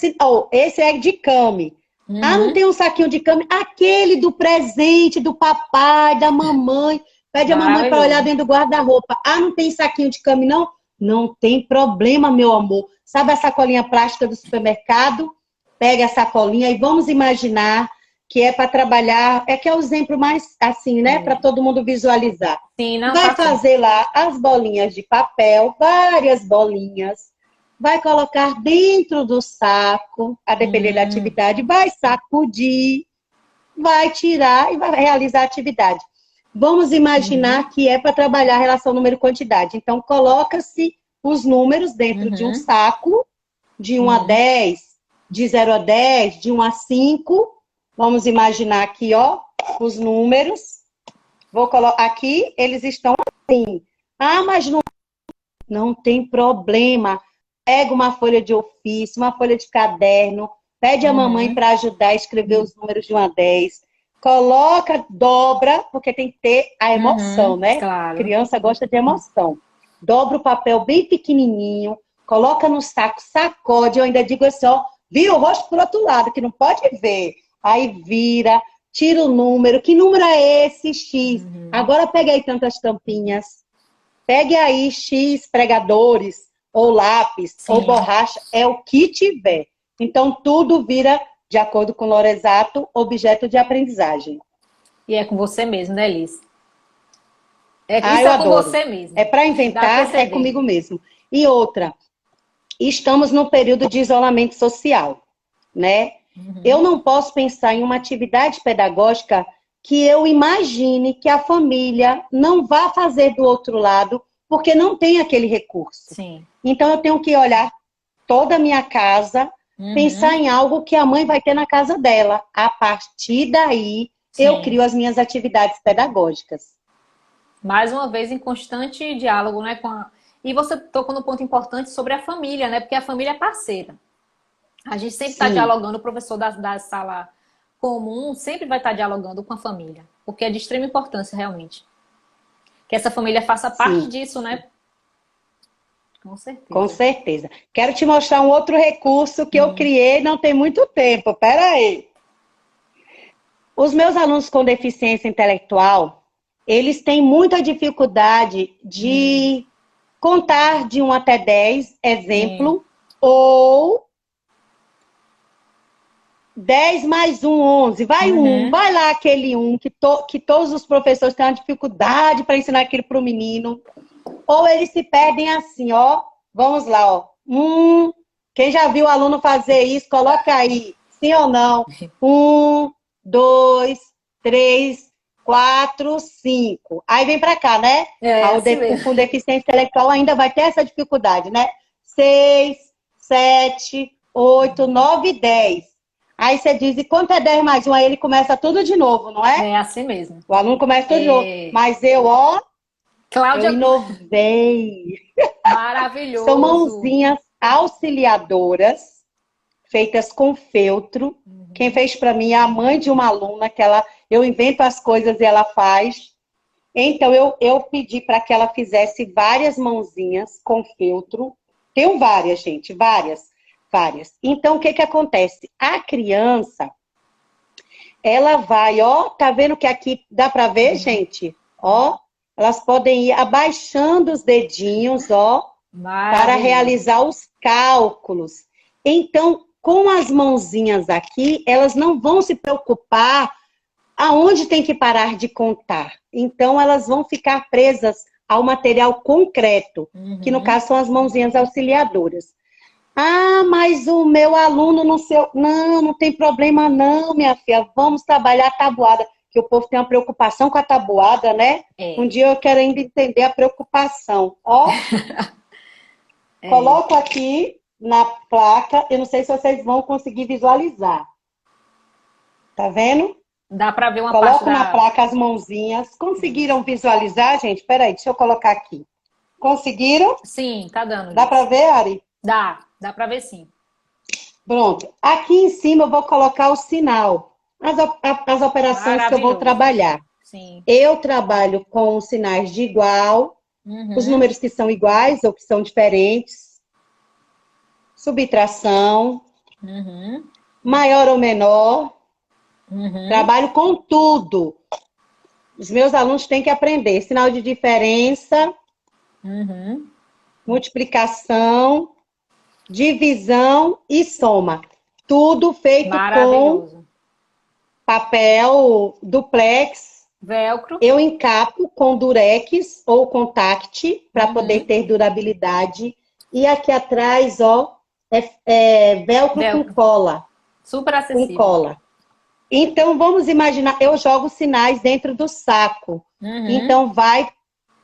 Esse é de came. Ah, não Uhum. tem um saquinho de came? Aquele do presente, do papai, da mamãe. Pede a mamãe para olhar Maravilhoso. dentro do guarda-roupa. Ah, não tem saquinho de came, não? Não tem problema, meu amor. Sabe a sacolinha plástica do supermercado? Pega a sacolinha e vamos imaginar que é para trabalhar. É que é o exemplo mais assim, né? Para É. todo mundo visualizar. Sim, não, Vai tá sim. fazer lá as bolinhas de papel, várias bolinhas, vai colocar dentro do saco, a depender da Hum, atividade, vai sacudir, vai tirar e vai realizar a atividade. Vamos imaginar uhum, que é para trabalhar a relação número-quantidade. Então, coloca-se os números dentro de um uhum, saco, de 1 a uhum. 10, de 0 a 10, de 1 a 5. Vamos imaginar aqui, ó, os números. Vou colocar aqui, eles estão assim. Ah, mas não tem problema. Pega uma folha de ofício, uma folha de caderno, pede a mamãe Uhum. para ajudar a escrever os números de 1 a 10. Coloca, dobra, porque tem que ter a emoção, Uhum, né? claro. Criança gosta de emoção. Dobra o papel bem pequenininho, coloca no saco, sacode. Eu ainda digo assim, ó, vira o rosto pro outro lado, que não pode ver. Aí vira, tira o número. Que número é esse? X. Uhum. Agora pega aí tantas tampinhas. Pegue aí X pregadores, ou lápis, ou Sim. borracha, é o que tiver. Então, tudo vira, de acordo com o Loresato, objeto de aprendizagem. E é com você mesmo, né, Liz? Ah, Isso eu é com adoro. você É mesmo. para Dá a inventar, é perceber. comigo mesmo. E outra, estamos no período de isolamento social, né? Eu Uhum. não posso pensar em uma atividade pedagógica que eu imagine que a família não vá fazer do outro lado, porque não tem aquele recurso. Sim. Então, eu tenho que olhar toda a minha casa, pensar Uhum. em algo que a mãe vai ter na casa dela. A partir daí, eu Sim. crio as minhas atividades pedagógicas. Mais uma vez em constante diálogo, né, E você tocou no ponto importante sobre a família, né? Porque a família é parceira. A gente sempre está Sim, dialogando, o professor da sala comum sempre vai estar dialogando com a família, porque é de extrema importância, realmente. Que essa família faça parte sim, disso, né? Com com certeza. certeza. Quero te mostrar um outro recurso que eu Hum, criei não tem muito tempo. Pera aí. Os meus alunos com deficiência intelectual, eles têm muita dificuldade hum, de contar de 1 até 10, sim. exemplo, ou 10 mais um, 11. Vai um, Uhum. vai lá aquele um que todos os professores têm uma dificuldade para ensinar aquilo para o menino. Ou eles se perdem assim, ó. Vamos lá, ó. Quem já viu o aluno fazer isso, coloca aí. Sim ou não? 1, 2, 3, 4, 5. Aí vem para cá, né? É assim O mesmo. com deficiência intelectual ainda vai ter essa dificuldade, né? 6, 7, 8, 9, 10. Aí você diz, e quanto é 10 mais um? Aí ele começa tudo de novo, não é? É assim mesmo. O aluno começa tudo de novo. É... Mas eu Cláudia, inovei. São maravilhoso. mãozinhas auxiliadoras, feitas com feltro. Quem Uhum. fez para mim é a mãe de uma aluna, eu invento as coisas e ela faz. Então, eu pedi para que ela fizesse várias mãozinhas com feltro. Tenho várias, gente, várias, várias. Então, o que que acontece? A criança, ela vai, ó, tá vendo que aqui dá para ver, gente? Ó, elas podem ir abaixando os dedinhos, ó, para Maravilhoso. realizar os cálculos. Então, com as mãozinhas aqui, elas não vão se preocupar aonde tem que parar de contar. Então, elas vão ficar presas ao material concreto, que no Uhum. caso são as mãozinhas auxiliadoras. Ah, mas o meu aluno não sei. Não, não tem problema, não, minha filha. Vamos trabalhar a tabuada, que o povo tem uma preocupação com a tabuada, né? Um É, dia eu quero ainda entender a preocupação. Ó, é. coloco aqui na placa, eu não sei se vocês vão conseguir visualizar. Tá vendo? Dá para ver uma parte Coloco na da... placa as mãozinhas. Conseguiram visualizar, gente? Peraí, deixa eu colocar aqui. Conseguiram? Sim, tá dando, Dá para Liz. ver, Ari? Dá para ver sim. Pronto. Aqui em cima eu vou colocar o sinal, as operações que eu vou Maravilhoso. trabalhar. Sim. Eu trabalho com sinais de igual, os Uhum. números que são iguais ou que são diferentes, subtração, Uhum. maior ou menor. Uhum. Trabalho com tudo. Os meus alunos têm que aprender sinal de diferença, Uhum. multiplicação, divisão e soma. Tudo feito com Maravilhoso. papel duplex. Velcro. Eu encapo com durex ou contact para poder Uhum. ter durabilidade. E aqui atrás, ó, velcro com Velcro. cola. Super Com acessível. cola. Então, vamos imaginar, eu jogo sinais dentro do saco. Uhum. Então,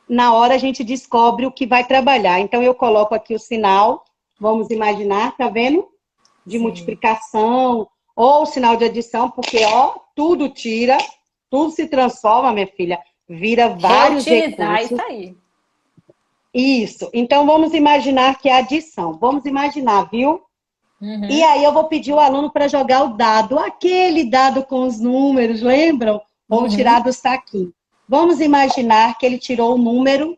na hora a gente descobre o que vai trabalhar. Então, eu coloco aqui o sinal, vamos imaginar, tá vendo? De Sim. multiplicação, ou sinal de adição, porque, ó, tudo tira, tudo se transforma, minha filha, vira vários Reutilizar isso recursos. aí. Isso. Então, vamos imaginar que é adição. Vamos imaginar, viu? E Uhum. aí eu vou pedir o aluno para jogar o dado, aquele dado com os números, lembram? Vamos tirar Uhum. do saquinho. Vamos imaginar que ele tirou o número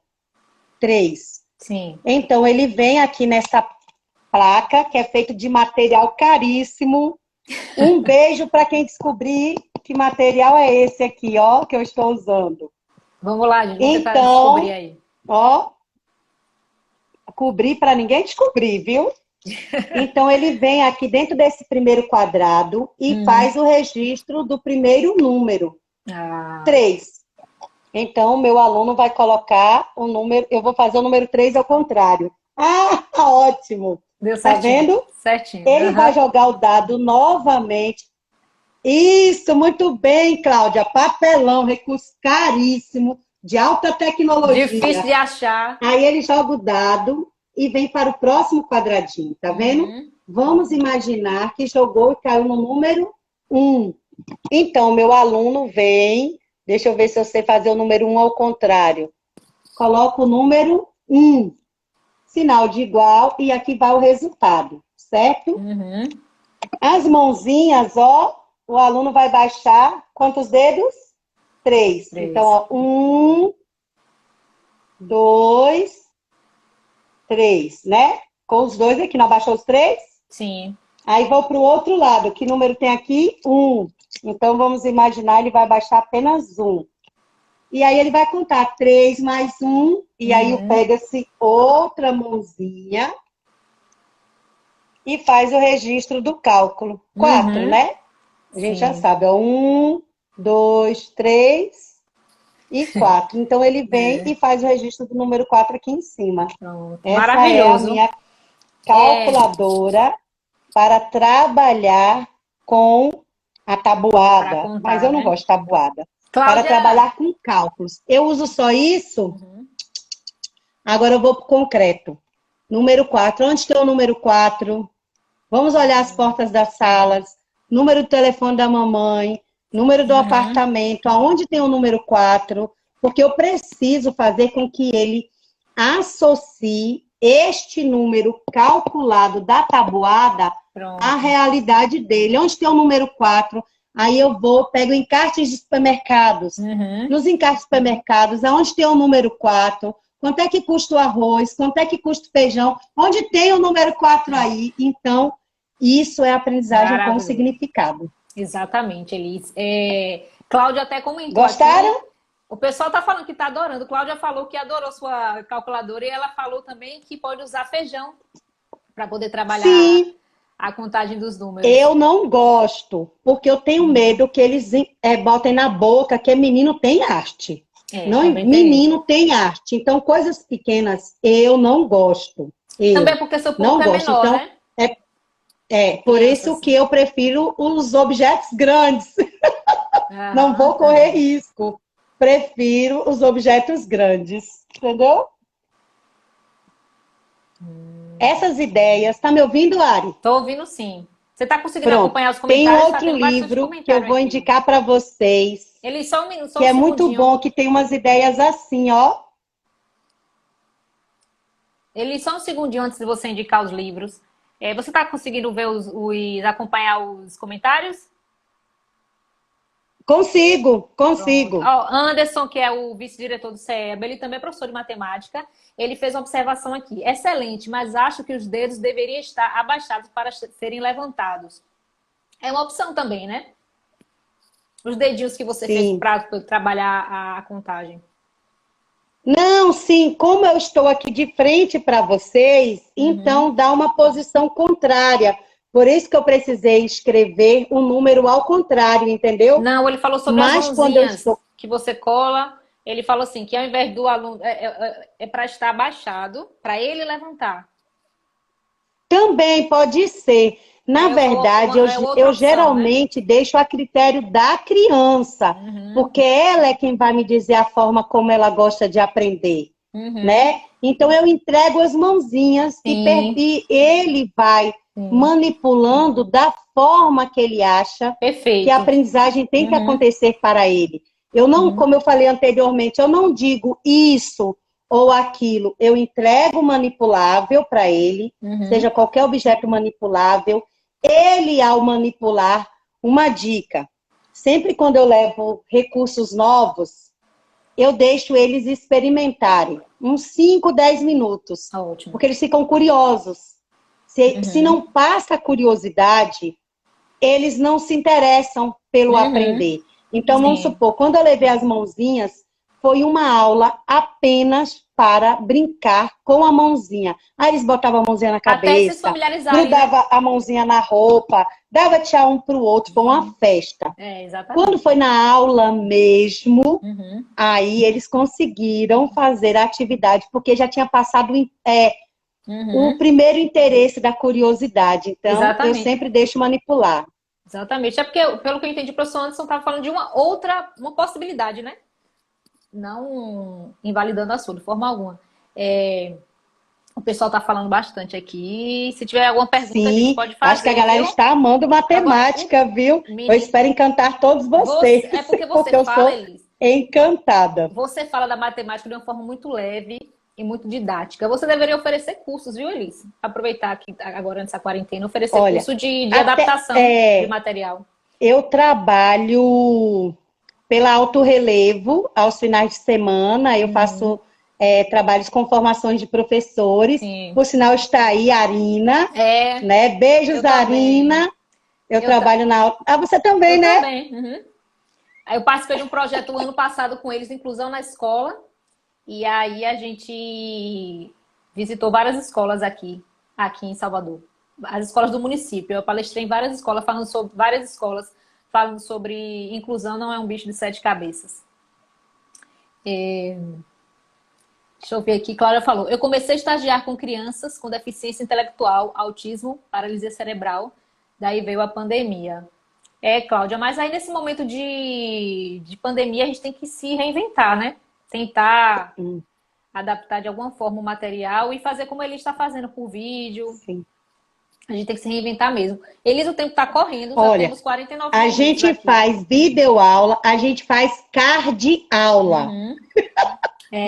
3. Sim. Então, ele vem aqui nessa placa, que é feito de material caríssimo. Um beijo para quem descobrir que material é esse aqui, ó, que eu estou usando. Vamos lá, gente. Vamos tentar descobrir Então, aí. ó, cobrir para ninguém descobrir, viu? Então, ele vem aqui dentro desse primeiro quadrado e Hum. faz o registro do primeiro número, Ah, 3. Então, o meu aluno vai colocar o número, eu vou fazer o número 3 ao contrário. Ah, ótimo! deu Tá certinho. vendo? Certinho. Ele vai Aham. jogar o dado novamente. Isso, muito bem, Cláudia. Papelão, recurso caríssimo, de alta Difícil tecnologia. de achar. Aí ele joga o dado e vem para o próximo quadradinho, tá vendo? Uhum. Vamos imaginar que jogou e caiu no número 1. Então, meu aluno vem, deixa eu ver se eu sei fazer o número 1 ao contrário. Coloca o número 1, sinal de igual, e aqui vai o resultado, certo? Uhum. As mãozinhas, ó, o aluno vai baixar quantos dedos? 3. Então, 3. ó, 1, 2, 3, né? Com os dois aqui, não abaixou os 3? Sim. Aí vou para o outro lado. Que número tem aqui? 1. Então, vamos imaginar, ele vai baixar apenas 1. E aí ele vai contar 3 mais 1. E aí Uhum. pega-se outra mãozinha e faz o registro do cálculo. 4, Uhum. né? A gente já Sim. sabe. 1, 2, 3 e 4. Então, ele vem É. e faz o registro do número 4 aqui em cima. Pronto. Essa é a Maravilhoso. minha É, calculadora para trabalhar com a para tabuada, mas contar, eu não né? gosto de tabuada. Para Cláudia. trabalhar com cálculos. Eu uso só isso? Uhum. Agora eu vou para o concreto. Número 4. Onde tem o número 4? Vamos olhar as portas das salas, número do telefone da mamãe, número do Uhum. apartamento, aonde tem o número 4? Porque eu preciso fazer com que ele associe este número calculado da tabuada à Pronto. realidade dele. Onde tem o número 4? Aí eu vou, pego encartes de supermercados. Uhum. Nos encartes de supermercados, aonde tem o número 4? Quanto é que custa o arroz? Quanto é que custa o feijão? Onde tem o número 4 aí? Então, isso é aprendizagem com Maravilhoso. significado. Exatamente, Elis. Cláudia até comentou aqui. Gostaram? O pessoal está falando que está adorando. Cláudia falou que adorou sua calculadora e ela falou também que pode usar feijão para poder trabalhar Sim, a contagem dos números. eu não gosto, porque eu tenho medo que eles botem na boca que menino tem arte. É, Não, também tem isso. menino tem arte. Então, coisas pequenas eu não gosto. Também Eu porque seu público não é gosto. menor, Então, né? por Crianças. isso que eu prefiro os objetos grandes. Não Aham, vou correr entendi. risco. Prefiro os objetos grandes. Entendeu? Essas ideias. Tá me ouvindo, Ari? Tô ouvindo sim. Você está conseguindo Pronto. acompanhar os Tem comentários? outro livro que eu vou indicar para vocês, Ele só um minuto, só que um é muito segundinho. bom, que tem umas ideias assim, ó. Ele só um segundinho antes de você indicar os livros. Você está conseguindo ver acompanhar os comentários? Consigo. Ó, Anderson, que é o vice-diretor do CEBA, ele também é professor de matemática. Ele fez uma observação aqui. Excelente, mas acho que os dedos deveriam estar abaixados para serem levantados. É uma opção também, né? Os dedinhos que você fez para trabalhar a contagem. Não, sim, como eu estou aqui de frente para vocês, então dá uma posição contrária. Por isso que eu precisei escrever um número ao contrário, entendeu? Não, ele falou sobre Mas as quando eu mãozinhas estou... que você cola. Ele falou assim, que ao invés do aluno... É para estar abaixado, para ele levantar. Também pode ser. Na verdade, eu geralmente deixo a critério da criança, porque ela é quem vai me dizer a forma como ela gosta de aprender, né? Então, eu entrego as mãozinhas e ele vai manipulando da forma que ele acha que a aprendizagem tem que acontecer para ele. Eu não, como eu falei anteriormente, eu não digo isso ou aquilo. Eu entrego manipulável para ele, seja qualquer objeto manipulável. Ele, ao manipular, uma dica. Sempre quando eu levo recursos novos, eu deixo eles experimentarem. Uns 5, 10 minutos. Ótimo. Porque eles ficam curiosos. Se não passa a curiosidade, eles não se interessam pelo aprender. Então, vamos supor, quando eu levei as mãozinhas, foi uma aula apenas para brincar com a mãozinha. Aí eles botavam a mãozinha na cabeça, grudava a mãozinha na roupa, dava tchau um para o outro, foi uma festa. Quando foi na aula mesmo, aí eles conseguiram fazer a atividade, porque já tinha passado o primeiro interesse da curiosidade. Então, eu sempre deixo manipular. Exatamente. É porque, pelo que eu entendi, o professor Anderson estava falando de uma possibilidade, né? Não invalidando a sua, de forma alguma. O pessoal está falando bastante aqui. Se tiver alguma pergunta, a gente pode fazer. Acho que a galera está amando matemática, agora, viu? Eu espero encantar todos vocês. É porque você fala, Elis, encantada. Você fala da matemática de uma forma muito leve e muito didática. Você deveria oferecer cursos, viu, Elis? Aproveitar aqui agora nessa quarentena, oferecer curso de adaptação de material. Eu trabalho pela Alto Relevo, aos finais de semana, eu faço trabalhos com formações de professores. Por sinal, está aí a Arina, né? Beijos, Arina. Eu trabalho na... você também, né? Também. Eu participei de um projeto o ano passado com eles, Inclusão na Escola, e aí a gente visitou várias escolas aqui em Salvador. As escolas do município. Eu palestrei em várias escolas, falando sobre inclusão não é um bicho de 7 cabeças. Deixa eu ver aqui. Cláudia falou. Eu comecei a estagiar com crianças com deficiência intelectual, autismo, paralisia cerebral. Daí veio a pandemia. Cláudia, mas aí nesse momento de pandemia a gente tem que se reinventar, né? Tentar adaptar de alguma forma o material e fazer como ele está fazendo por vídeo. Sim. A gente tem que se reinventar mesmo. Eles, o tempo está correndo, olha, já temos 49 minutos. A gente faz videoaula, a gente faz card-aula.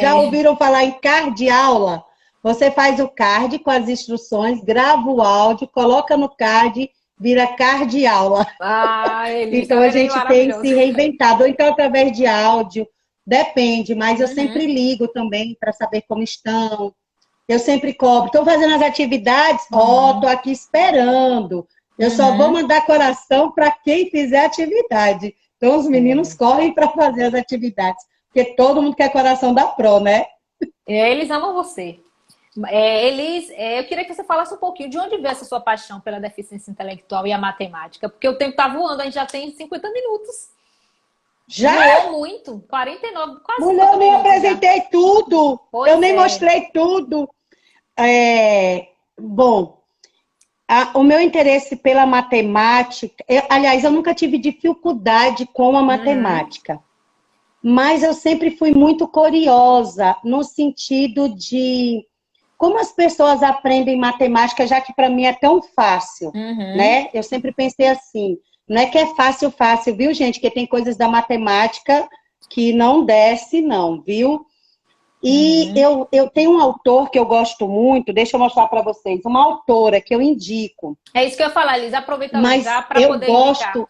Já ouviram falar em card-aula? Você faz o card com as instruções, grava o áudio, coloca no card, vira card-aula. Então a gente tem se reinventado, ou então através de áudio, depende, mas eu sempre ligo também para saber como estão. Eu sempre cobro. Estou fazendo as atividades? Estou aqui esperando. Eu só vou mandar coração para quem fizer a atividade. Então, os meninos correm para fazer as atividades. Porque todo mundo quer coração da Pro, né? Eles amam você. Elis, eu queria que você falasse um pouquinho de onde veio essa sua paixão pela deficiência intelectual e a matemática. Porque o tempo está voando, a gente já tem 50 minutos. Já? Voou muito. 49, quase Mulher, 50 eu nem minutos apresentei tudo. Eu nem mostrei tudo. Bom, o meu interesse pela matemática... aliás, eu nunca tive dificuldade com a matemática. Mas eu sempre fui muito curiosa, no sentido de como as pessoas aprendem matemática, já que para mim é tão fácil, né? Eu sempre pensei assim, não é que é fácil, fácil, viu, gente? Que tem coisas da matemática que não desce, não, viu? E eu tenho um autor que eu gosto muito, deixa eu mostrar para vocês, uma autora que eu indico. É isso que eu ia falar, Liz. Aproveita Mas já para eu poder indicar gosto,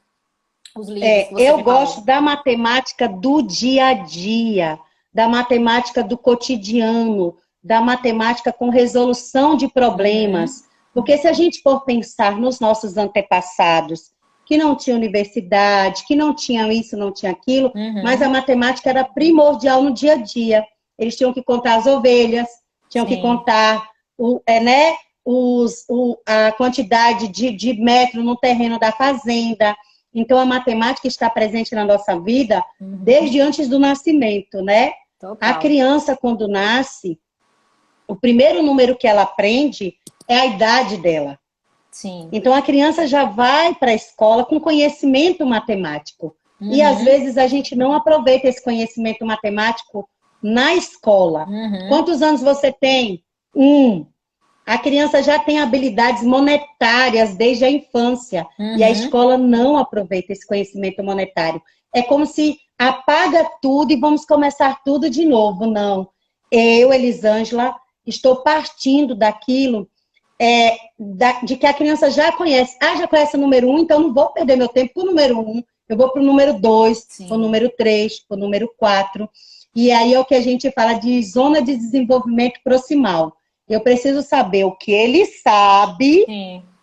os livros que você eu me falou. gosto da matemática do dia a dia, da matemática do cotidiano, da matemática com resolução de problemas. Porque se a gente for pensar nos nossos antepassados, que não tinha universidade, que não tinham isso, não tinha aquilo, mas a matemática era primordial no dia a dia. Eles tinham que contar as ovelhas, tinham que contar né, a quantidade de metro no terreno da fazenda. Então, a matemática está presente na nossa vida desde antes do nascimento, né? Total. A criança, quando nasce, o primeiro número que ela aprende é a idade dela. Sim. Então, a criança já vai para a escola com conhecimento matemático. E, às vezes, a gente não aproveita esse conhecimento matemático na escola. Quantos anos você tem? 1. A criança já tem habilidades monetárias desde a infância. E a escola não aproveita esse conhecimento monetário. É como se apaga tudo e vamos começar tudo de novo. Não. Eu, Elisângela, estou partindo daquilo de que a criança já conhece. Já conhece o número 1, então não vou perder meu tempo com o número 1. Eu vou para o número 2, para o número 3, para o número 4. E aí é o que a gente fala de zona de desenvolvimento proximal. Eu preciso saber o que ele sabe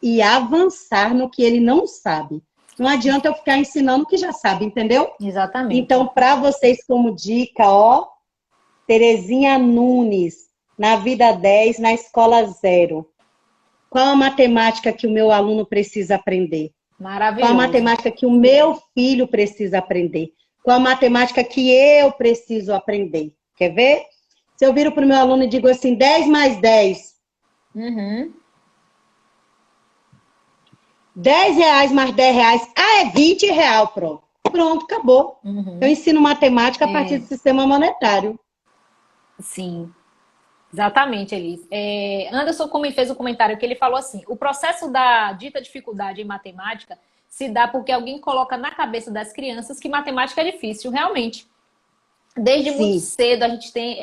e avançar no que ele não sabe. Não adianta eu ficar ensinando o que já sabe, entendeu? Exatamente. Então, para vocês, como dica, Terezinha Nunes, na Vida 10, na Escola 0. Qual a matemática que o meu aluno precisa aprender? Maravilhoso. Qual a matemática que o meu filho precisa aprender? Qual a matemática que eu preciso aprender? Quer ver? Se eu viro para o meu aluno e digo assim, 10 mais 10. 10 reais mais 10 reais. É 20 reais, pronto. Pronto, acabou. Eu ensino matemática a partir do sistema monetário. Sim. Exatamente, Elis. Anderson fez um comentário que ele falou assim, o processo da dita dificuldade em matemática se dá porque alguém coloca na cabeça das crianças que matemática é difícil, realmente. Desde muito cedo a gente tem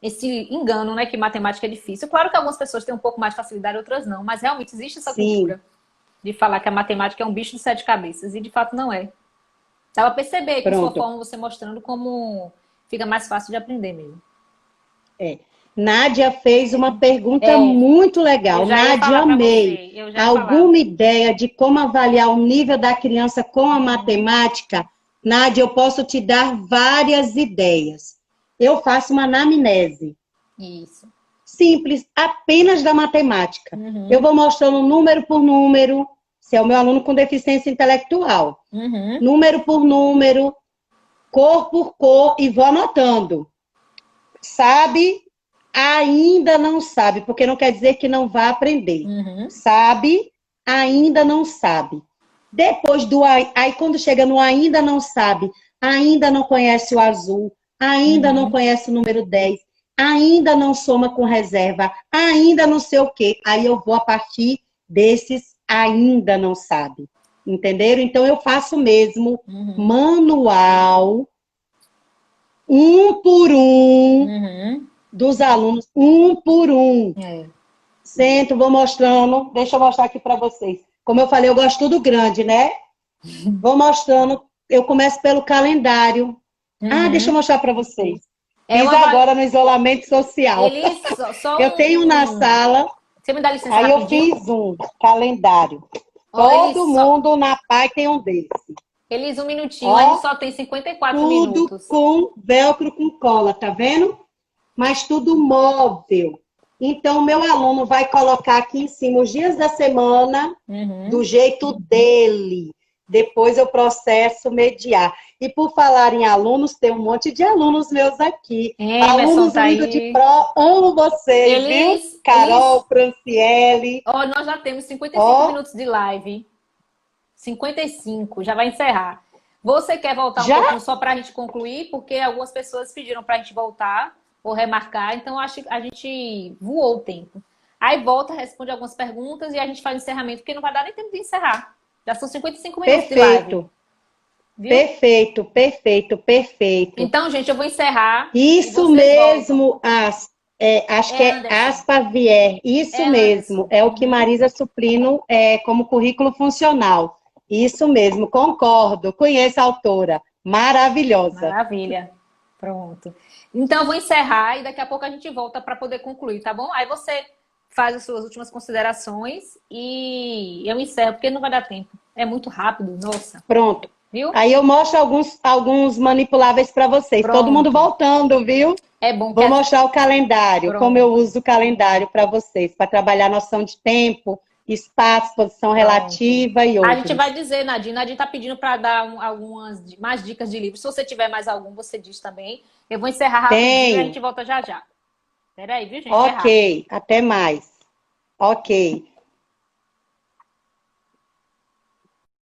esse engano, né, que matemática é difícil. Claro que algumas pessoas têm um pouco mais de facilidade, outras não, mas realmente existe essa cultura de falar que a matemática é um bicho de 7 cabeças, e de fato não é. Dá pra perceber com sua forma, você mostrando como fica mais fácil de aprender mesmo. Nádia fez uma pergunta muito legal. Nádia, amei. Alguma ideia de como avaliar o nível da criança com a matemática? Nádia, eu posso te dar várias ideias. Eu faço uma anamnese. Isso. Simples, apenas da matemática. Eu vou mostrando número por número, se é o meu aluno com deficiência intelectual. Número por número, cor por cor, e vou anotando. Sabe? Ainda não sabe, porque não quer dizer que não vai aprender. Sabe? Ainda não sabe. Depois do aí quando chega no ainda não sabe, ainda não conhece o azul, ainda não conhece o número 10, ainda não soma com reserva, ainda não sei o quê. Aí eu vou a partir desses ainda não sabe. Entenderam? Então eu faço mesmo manual, um por um, dos alunos, um por um. Sento, vou mostrando. Deixa eu mostrar aqui para vocês. Como eu falei, eu gosto tudo grande, né? Vou mostrando. Eu começo pelo calendário. Deixa eu mostrar para vocês. Fiz agora no isolamento social. Eu tenho na sala. Você me dá licença aí rapidinho? Eu fiz um calendário. Todo mundo na PAI tem um desse. Elis, um minutinho. A gente só tem 54 minutos. Tudo com velcro com cola, tá vendo? Mas tudo móvel. Então, meu aluno vai colocar aqui em cima os dias da semana do jeito dele. Depois eu processo mediar. E por falar em alunos, tem um monte de alunos meus aqui. Alunos tá lindo de Pro, amo vocês, viu? Carol, Franciele. Nós já temos 55 minutos de live. 55, já vai encerrar. Você quer voltar um pouquinho só para a gente concluir? Porque algumas pessoas pediram para a gente voltar. ou remarcar. Então, acho que a gente voou o tempo. Aí volta, responde algumas perguntas e a gente faz o encerramento, porque não vai dar nem tempo de encerrar. Já são 55 minutos de live. Perfeito. Viu? Perfeito, perfeito, perfeito. Então, gente, eu vou encerrar. Isso mesmo, acho que é Anderson. Aspavier. Isso mesmo, Anderson. é o que Marisa Suplino como currículo funcional. Isso mesmo, concordo. Conheço a autora. Maravilhosa. Maravilha. Pronto. Então, eu vou encerrar e daqui a pouco a gente volta para poder concluir, tá bom? Aí você faz as suas últimas considerações e eu encerro, porque não vai dar tempo. É muito rápido, nossa. Pronto. Viu? Aí eu mostro alguns manipuláveis para vocês. Pronto. Todo mundo voltando, viu? É bom. Vou mostrar o calendário, Pronto. como eu uso o calendário para vocês, para trabalhar a noção de tempo, espaço, posição relativa e outros. A gente vai dizer, Nadine. Nadine está pedindo para dar algumas mais dicas de livros. Se você tiver mais algum, você diz também. Eu vou encerrar rapidinho e a gente volta já já. Peraí, viu, gente? Ok, até mais. Ok.